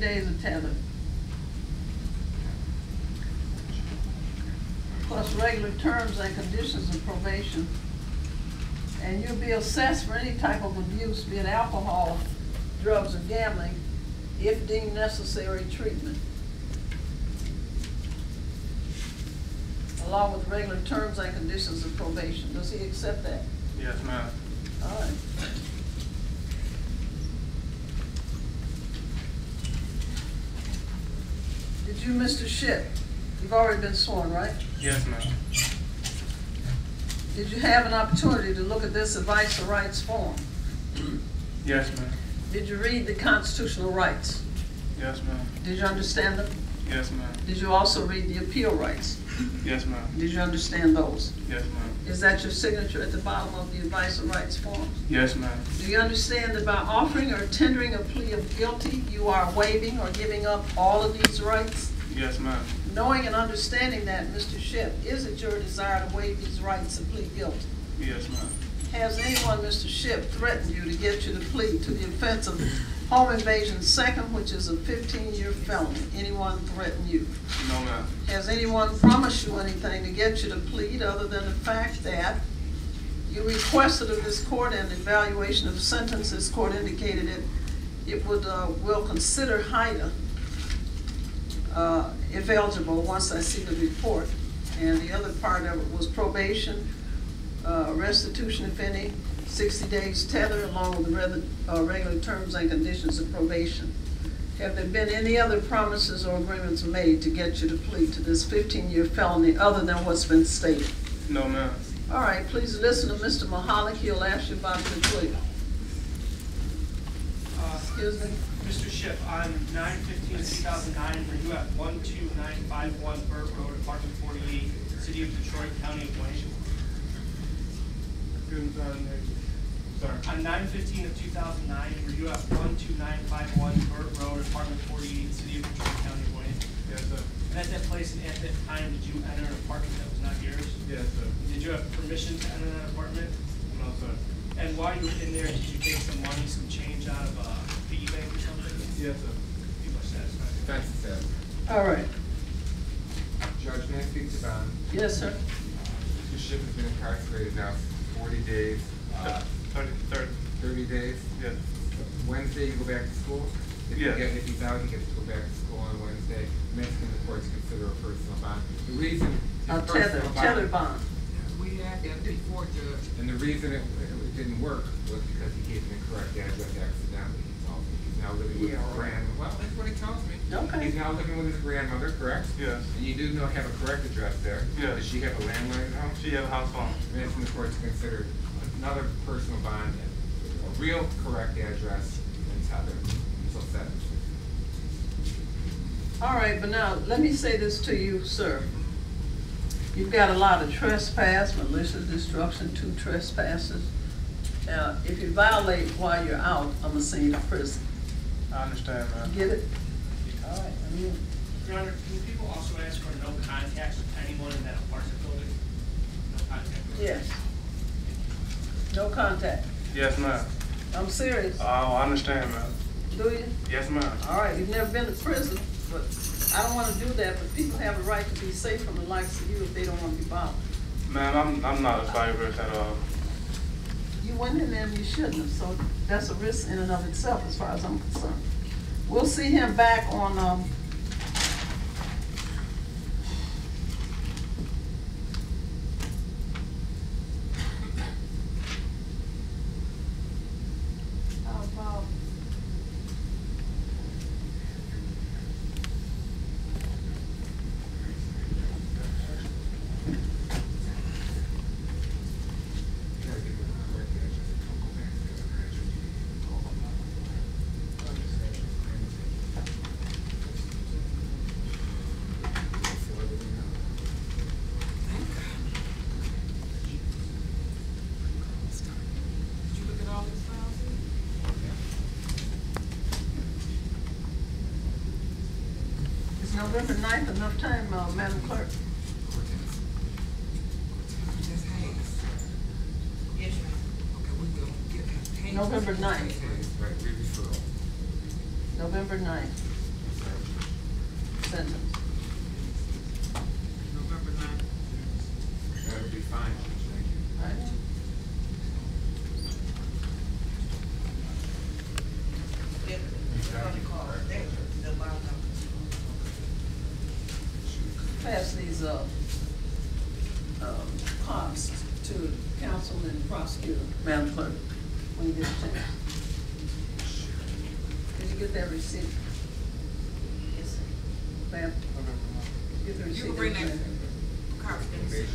days of tether, plus regular terms and conditions of probation. And you'll be assessed for any type of abuse, be it alcohol, drugs, or gambling, if deemed necessary treatment, along with regular terms and conditions of probation. Does he accept that? Yes, ma'am. All right. Did you, Mr. Shipp, you've already been sworn, right? Yes, ma'am. Did you have an opportunity to look at this advice of rights form? Yes, ma'am. Did you read the constitutional rights? Yes, ma'am. Did you understand them? Yes, ma'am. Did you also read the appeal rights? Yes, ma'am. Did you understand those? Yes, ma'am. Is that your signature at the bottom of the advice of rights form? Yes, ma'am. Do you understand that by offering or tendering a plea of guilty, you are waiving or giving up all of these rights? Yes, ma'am. Knowing and understanding that, Mr. Shipp, is it your desire to waive these rights and plead guilty? Yes, ma'am. Has anyone, Mr. Shipp, threatened you to get you to plead to the offense of home invasion second, which is a 15-year felony? Anyone threaten you? No, ma'am. Has anyone promised you anything to get you to plead other than the fact that you requested of this court an evaluation of sentence? This court indicated it will consider HIDA if eligible once I see the report. And the other part of it was probation, restitution if any, 60 days tether along with the regular terms and conditions of probation. Have there been any other promises or agreements made to get you to plead to this 15-year felony other than what's been stated? No, ma'am. All right, please listen to Mr. Mahalik. He'll ask you about the plea. Excuse me? Mr. Shipp, on 9/15/2009, were you at 12951 Burt Road, apartment 48, City of Detroit, County of Wayne? Sorry. On 9/15/2009, were you at 12951 Burt Road, apartment 48, City of Detroit, County of Wayne? Yes, sir. And at that place and at that time, did you enter an apartment that was not yours? Yes, sir. Did you have permission to enter that apartment? No, sir. And while you were in there, did you take some money, some change out of a piggy bank or something? Yes, sir. People are satisfied. Defense is said. All right. Judge, may I speak to bond? Yes, sir. Mr. Shipp has been incarcerated now for 40 days. 30. 30 days. Yes. Wednesday, you go back to school? Yes. If he's out, he gets to go back to school on Wednesday. I'm asking the court to consider a personal bond. The reason Tether bond. We had that before, Judge. And the reason it didn't work was because he gave an incorrect address accidentally. He told me he's now living with his grandmother. Well, that's what he tells me. Okay. He's now living with his grandmother, correct? Yes. And you do have a correct address there. Yes. Does she have a landline at home? She has a house phone. I'm asking the court to consider another personal bond, a real correct address in Tether until 7. All right, but now let me say this to you, sir. You've got a lot of trespass, malicious destruction, 2 trespasses. If you violate while you're out, I'm gonna send you to prison. I understand, ma'am. Get it? All right. Your Honor, can people also ask for no contact with anyone in that apartment building? No contact with Yes. No contact. Yes, ma'am. I'm serious. Oh, I understand, ma'am. Do you? Yes, ma'am. All right, you've never been to prison, but I don't want to do that, but people have a right to be safe from the likes of you if they don't want to be bothered. Ma'am, I'm not a survivor at all. You went in there and you shouldn't have, so that's a risk in and of itself as far as I'm concerned. We'll see him back on, how about, is November 9th enough time, Madam Clerk? November 9th. November 9th. sentence. November 9th. That would be fine, thank you. Right. Pass these, costs to counsel and prosecutor, Madam Clerk, when you get a chance. Did you get that receipt? Yes, sir. Ma'am, get the receipt. You can bring that copy. Probation.